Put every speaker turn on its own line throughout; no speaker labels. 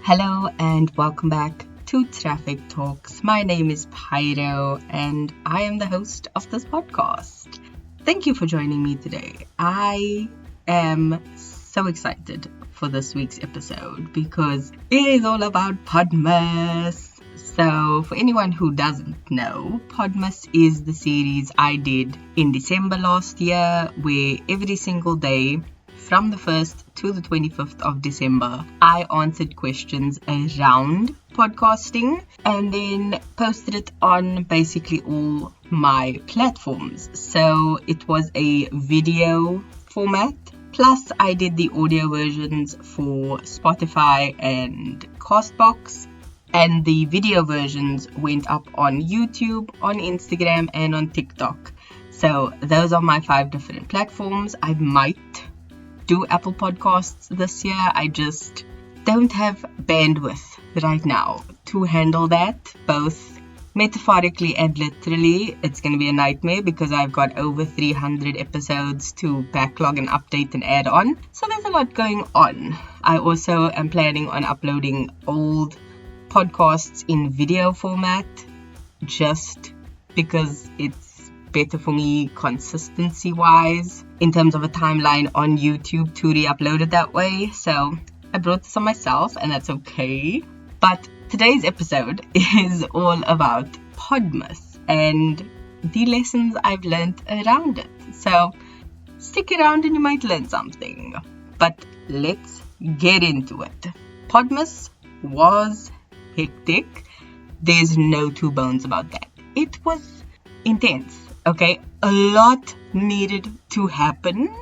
Hello and welcome back to Traffic Talks. My name is Pyro and I am the host of this podcast. Thank you for joining me today. I am so excited for this week's episode because it is all about Podmas. So for anyone who doesn't know, Podmas is the series I did in December last year where every single day from the 1st to the 25th of December, I answered questions around podcasting and then posted it on basically all my platforms. So it was a video format, plus I did the audio versions for Spotify and Castbox, and the video versions went up on YouTube, on Instagram, and on TikTok. So those are my 5 different platforms. I might do Apple Podcasts this year. I just don't have bandwidth right now to handle that, both metaphorically and literally. It's going to be a nightmare because I've got over 300 episodes to backlog and update and add on. So there's a lot going on. I also am planning on uploading old podcasts in video format just because it's better for me consistency wise in terms of a timeline on YouTube to re-upload it that way. So I brought this on myself and that's okay. But today's episode is all about Podmas and the lessons I've learned around it. So stick around and you might learn something. But let's get into it. Podmas was hectic. There's no two bones about that. It was intense. Okay, a lot needed to happen.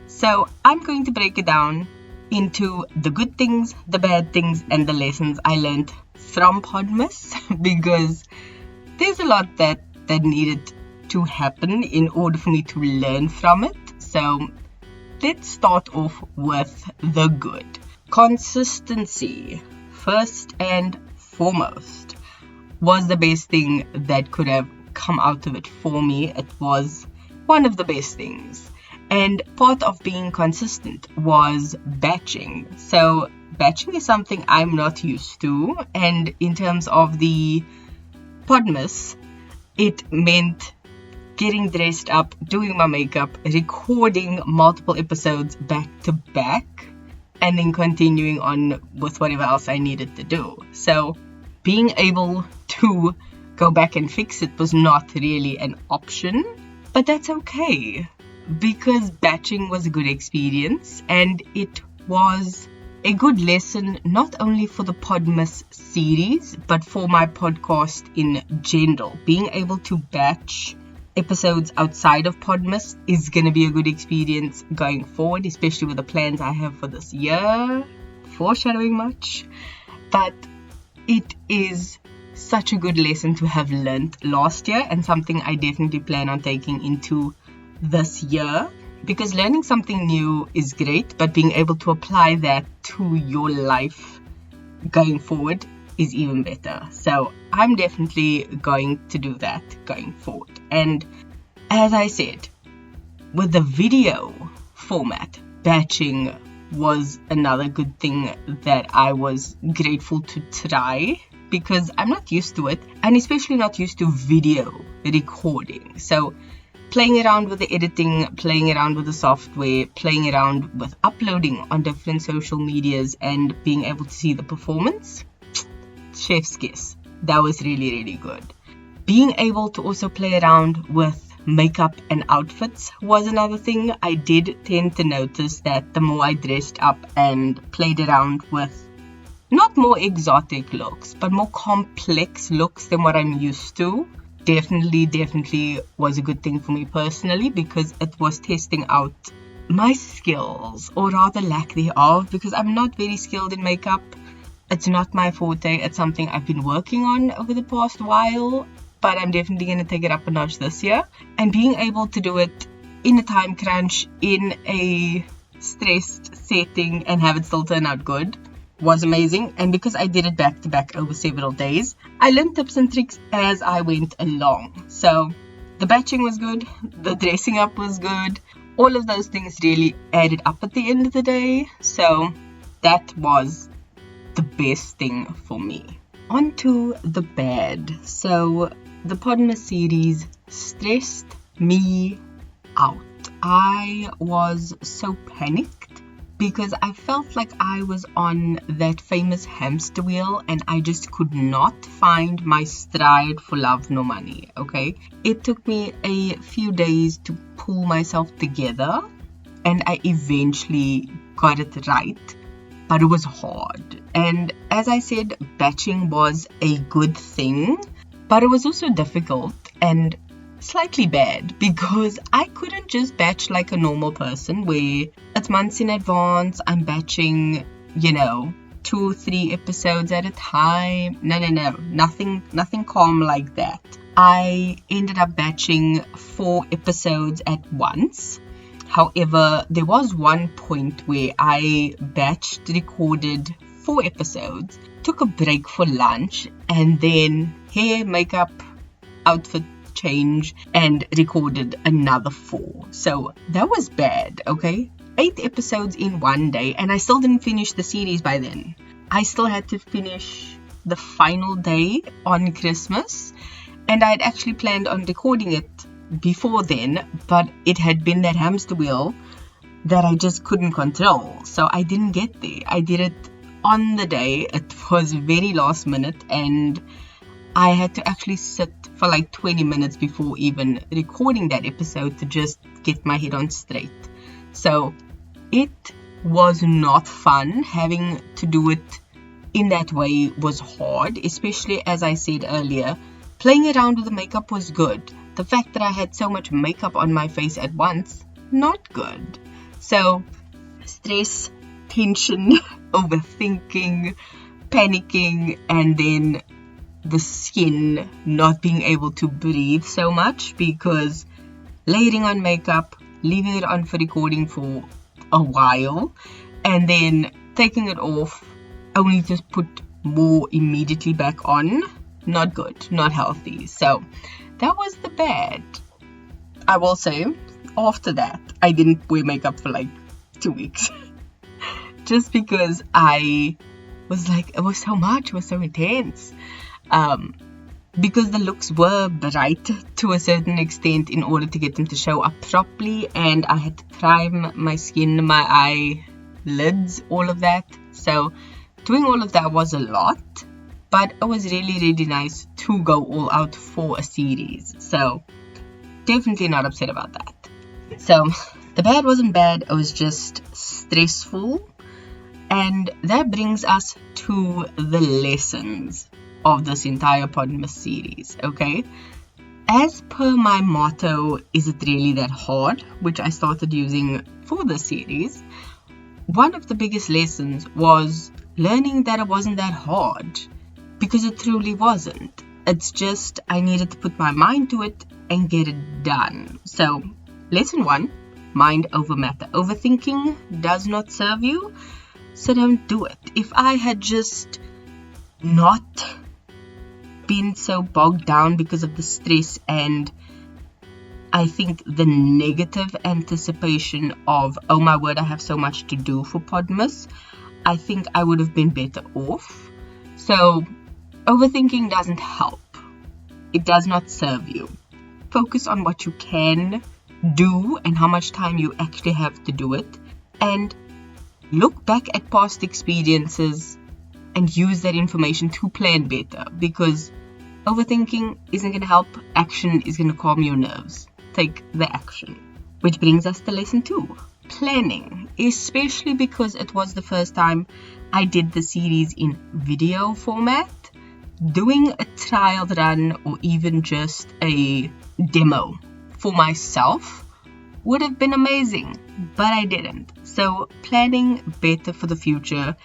So I'm going to break it down into the good things, the bad things, and the lessons I learned from Podmas because there's a lot that needed to happen in order for me to learn from it. So let's start off with the good. Consistency, first and foremost, was the best thing that could have come out of it for me. It was one of the best things, and part of being consistent was batching. So batching is something I'm not used to, and in terms of the Podmas, it meant getting dressed up, doing my makeup, recording multiple episodes back to back, and then continuing on with whatever else I needed to do. So being able to go back and fix it was not really an option, but that's okay because batching was a good experience and it was a good lesson not only for the Podmas series but for my podcast in general. Being able to batch episodes outside of Podmas is going to be a good experience going forward, especially with the plans I have for this year. Foreshadowing much, but it is such a good lesson to have learned last year and something I definitely plan on taking into this year, because learning something new is great, but being able to apply that to your life going forward is even better. So I'm definitely going to do that going forward. And as I said, with the video format, batching was another good thing that I was grateful to try, because I'm not used to it, and especially not used to video recording. So playing around with the editing, playing around with the software, playing around with uploading on different social medias and being able to see the performance, chef's kiss. That was really, really good. Being able to also play around with makeup and outfits was another thing. I did tend to notice that the more I dressed up and played around with not more exotic looks, but more complex looks than what I'm used to, definitely was a good thing for me personally, because it was testing out my skills, or rather lack thereof, because I'm not very skilled in makeup. It's not my forte. It's something I've been working on over the past while, but I'm definitely going to take it up a notch this year. And being able to do it in a time crunch, in a stressed setting, and have it still turn out good was amazing. And because I did it back to back over several days, I learned tips and tricks as I went along. So the batching was good, the dressing up was good, all of those things really added up at the end of the day. So that was the best thing for me. On to the bad. So the Podmas series stressed me out. I was so panicked because I felt like I was on that famous hamster wheel and I just could not find my stride for love nor money, okay? It took me a few days to pull myself together and I eventually got it right, but it was hard. And as I said, batching was a good thing, but it was also difficult and slightly bad because I couldn't just batch like a normal person where it's months in advance, I'm batching, 2 or 3 episodes at a time. No, nothing calm like that. I ended up batching 4 episodes at once. However, there was one point where I recorded 4 episodes, took a break for lunch, and then hair, makeup, outfit change, and recorded another 4. So that was bad, okay? 8 episodes in one day, and I still didn't finish the series by then. I still had to finish the final day on Christmas, and I had actually planned on recording it before then, but it had been that hamster wheel that I just couldn't control, so I didn't get there. I did it on the day. It was very last minute, and I had to actually sit for like 20 minutes before even recording that episode to just get my head on straight. So it was not fun. Having to do it in that way was hard, especially as I said earlier, playing around with the makeup was good. The fact that I had so much makeup on my face at once, not good. So stress, tension, overthinking, panicking, and then the skin not being able to breathe so much because layering on makeup, leaving it on for recording for a while, and then taking it off only to put more immediately back on. Not good, not healthy. So that was the bad. I will say, after that, I didn't wear makeup for like 2 weeks. Just because I was like, it was so much, it was so intense. Because the looks were bright to a certain extent in order to get them to show up properly, and I had to prime my skin, my eyelids, all of that. So doing all of that was a lot, but it was really, really nice to go all out for a series. So definitely not upset about that. So the bad wasn't bad, it was just stressful. And that brings us to the lessons of this entire Podmas series, okay? As per my motto, is it really that hard, which I started using for the series, one of the biggest lessons was learning that it wasn't that hard, because it truly wasn't. It's just I needed to put my mind to it and get it done. So, lesson 1, mind over matter. Overthinking does not serve you, so don't do it. If I had just not been so bogged down because of the stress and I think the negative anticipation of, oh my word, I have so much to do for Podmas, I think I would have been better off. So overthinking doesn't help. It does not serve you. Focus on what you can do and how much time you actually have to do it, and look back at past experiences and use that information to plan better, because overthinking isn't going to help. Action is going to calm your nerves. Take the action. Which brings us to lesson 2, planning. Especially because it was the first time I did the series in video format. Doing a trial run or even just a demo for myself would have been amazing, but I didn't. So planning better for the future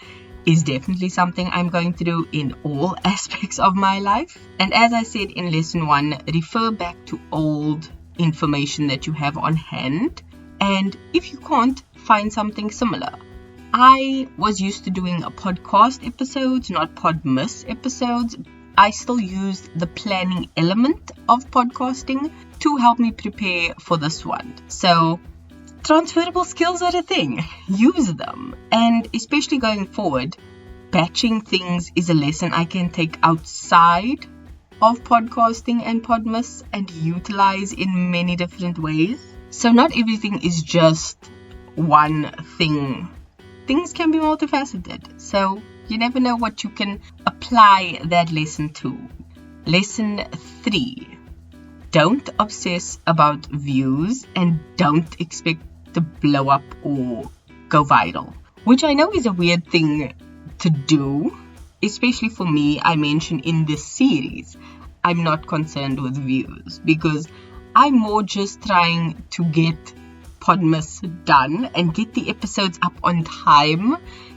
is definitely something I'm going to do in all aspects of my life. And as I said in lesson 1, refer back to old information that you have on hand, and if you can't, find something similar. I was used to doing a podcast episodes, not Podmas episodes. I still used the planning element of podcasting to help me prepare for this one. So transferable skills are a thing. Use them. And especially going forward, batching things is a lesson I can take outside of podcasting and Podmas and utilize in many different ways. So not everything is just one thing. Things can be multifaceted. So you never know what you can apply that lesson to. Lesson 3. Don't obsess about views and don't expect to blow up or go viral. Which I know is a weird thing to do, especially for me. I mentioned in this series, I'm not concerned with views because I'm more just trying to get Podmas done and get the episodes up on time.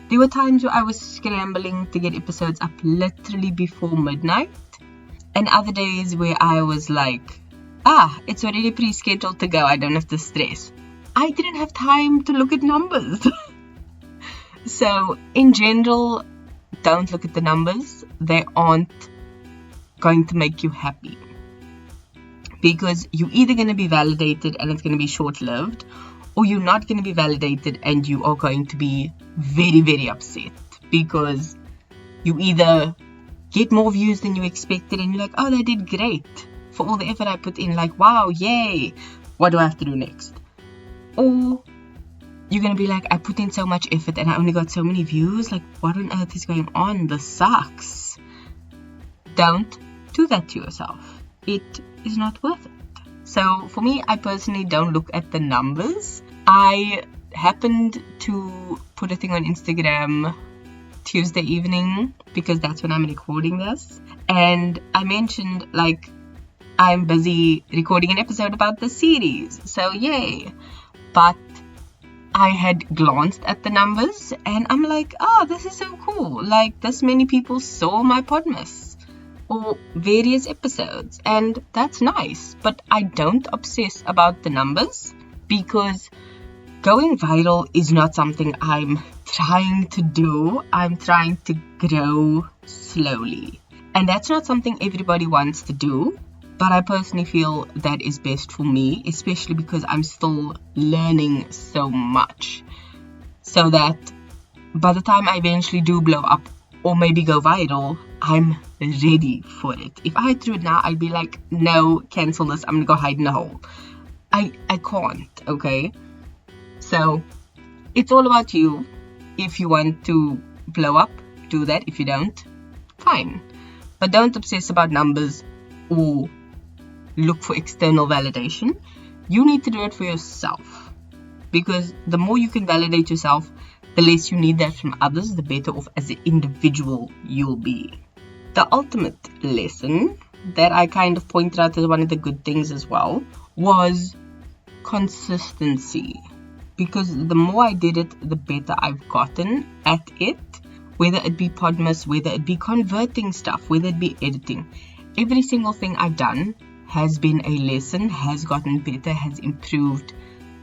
There were times where I was scrambling to get episodes up literally before midnight, and other days where I was like, it's already pre-scheduled to go, I don't have to stress. I didn't have time to look at numbers. So in general, don't look at the numbers. They aren't going to make you happy, because you're either going to be validated and it's going to be short-lived, or you're not going to be validated and you are going to be very, very upset because you either get more views than you expected and you're like, oh, they did great for all the effort I put in, like, wow, yay, what do I have to do next? Or you're going to be like, I put in so much effort and I only got so many views, like, what on earth is going on? This sucks. Don't do that to yourself. It is not worth it. So for me, I personally don't look at the numbers. I happened to put a thing on Instagram Tuesday evening because that's when I'm recording this, and I mentioned, like, I'm busy recording an episode about the series, so yay. But I had glanced at the numbers and I'm like, this is so cool, like, this many people saw my Podmas or various episodes, and that's nice. But I don't obsess about the numbers because going viral is not something I'm trying to do. I'm trying to grow slowly, and that's not something everybody wants to do, but I personally feel that is best for me, especially because I'm still learning so much, so that by the time I eventually do blow up or maybe go viral, I'm ready for it. If I threw it now, I'd be like, no, cancel this, I'm gonna go hide in a hole. I can't, okay? So it's all about you. If you want to blow up, do that. If you don't, fine. But don't obsess about numbers or look for external validation. You need to do it for yourself, because the more you can validate yourself, the less you need that from others, the better off as an individual you'll be. The ultimate lesson that I kind of pointed out as one of the good things as well was consistency. Because the more I did it, the better I've gotten at it. Whether it be Podmas, whether it be converting stuff, whether it be editing. Every single thing I've done has been a lesson, has gotten better, has improved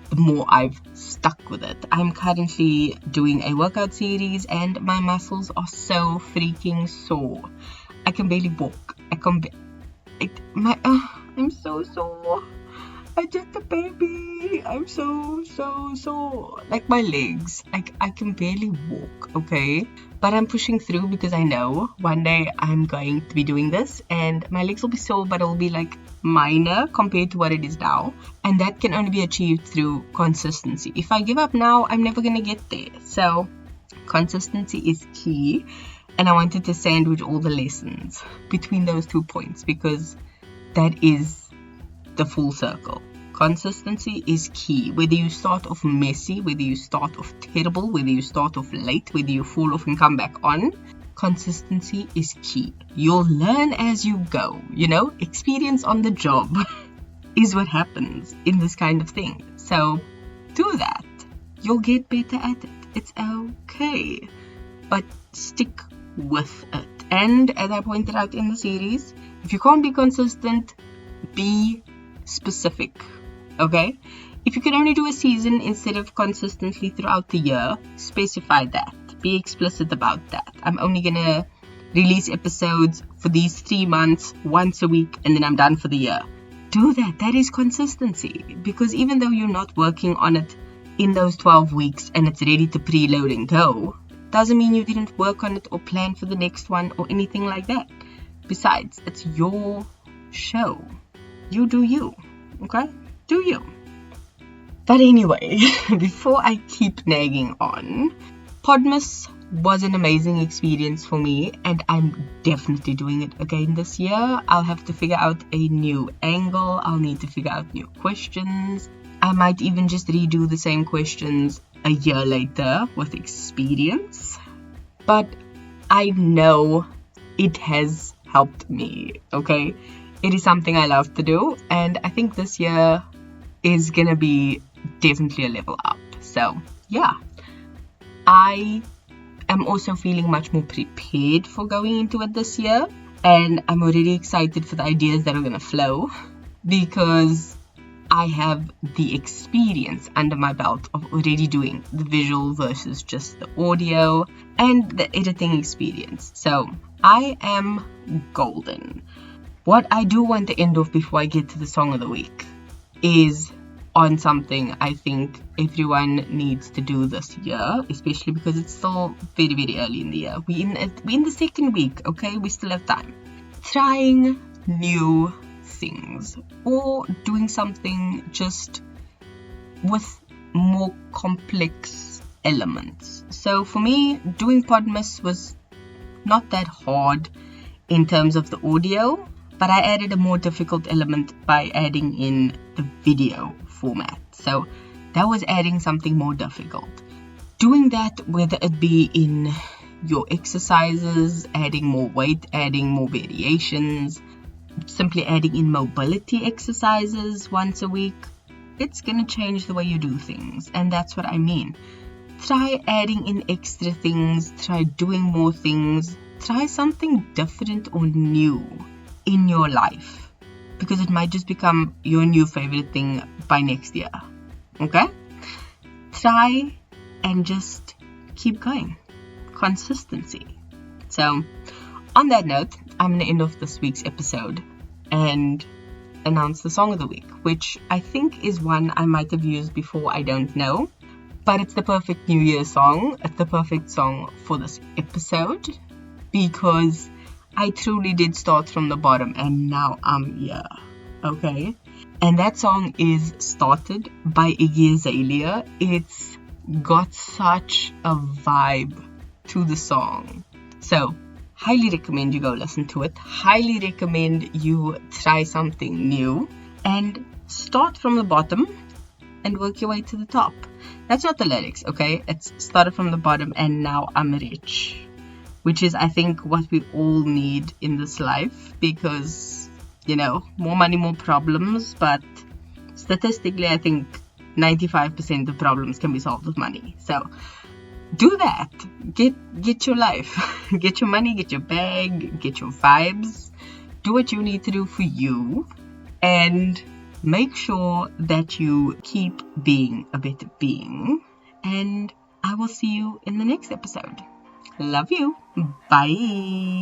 the more I've stuck with it. I'm currently doing a workout series and my muscles are so freaking sore. I can barely walk. I'm so sore. I'm just a baby. I'm so sore. Like my legs. I can barely walk, okay? But I'm pushing through because I know one day I'm going to be doing this and my legs will be sore, but it'll be like minor compared to what it is now. And that can only be achieved through consistency. If I give up now, I'm never going to get there. So consistency is key. And I wanted to sandwich all the lessons between those 2 points because that is the full circle. Consistency is key. Whether you start off messy, whether you start off terrible, whether you start off late, whether you fall off and come back on, consistency is key. You'll learn as you go. Experience on the job is what happens in this kind of thing. So do that. You'll get better at it. It's okay. But stick with it. And as I pointed out in the series, if you can't be consistent, be specific, okay? If you can only do a season instead of consistently throughout the year, specify that. Be explicit about that. I'm only gonna release episodes for these 3 months, once a week, and then I'm done for the year. Do that. That is consistency. Because even though you're not working on it in those 12 weeks and it's ready to preload and go, doesn't mean you didn't work on it or plan for the next one or anything like that. Besides, it's your show. You do you, okay? Do you. But anyway, before I keep nagging on, Podmas was an amazing experience for me, and I'm definitely doing it again this year. I'll have to figure out a new angle. I'll need to figure out new questions. I might even just redo the same questions a year later with experience. But I know it has helped me, okay? It is something I love to do, and I think this year is gonna be definitely a level up. So yeah, I am also feeling much more prepared for going into it this year, and I'm already excited for the ideas that are gonna flow because I have the experience under my belt of already doing the visual versus just the audio and the editing experience. So I am golden. What I do want to end off before I get to the song of the week is on something I think everyone needs to do this year, especially because it's still very, very early in the year. We're in the second week, okay? We still have time. Trying new things or doing something just with more complex elements. So for me, doing Podmas was not that hard in terms of the audio, but I added a more difficult element by adding in the video format. So that was adding something more difficult. Doing that, whether it be in your exercises, adding more weight, adding more variations, simply adding in mobility exercises once a week, it's going to change the way you do things. And that's what I mean. Try adding in extra things, try doing more things, try something different or new in your life, because it might just become your new favorite thing by next year. Okay? Try and just keep going. Consistency. So, on that note, I'm going to end off this week's episode and announce the song of the week, which I think is one I might have used before, I don't know. But it's the perfect New Year song. It's the perfect song for this episode because I truly did start from the bottom and now I'm here. Okay? And that song is Started by Iggy Azalea. It's got such a vibe to the song. So, highly recommend you go listen to it. Highly recommend you try something new and start from the bottom and work your way to the top. That's not the lyrics, okay? It's started from the bottom and now I'm rich, which is, I think, what we all need in this life because, more money, more problems, but statistically, I think 95% of problems can be solved with money. So do that. Get your life. Get your money, get your bag, get your vibes. Do what you need to do for you and make sure that you keep being a better being. And I will see you in the next episode. Love you. Bye.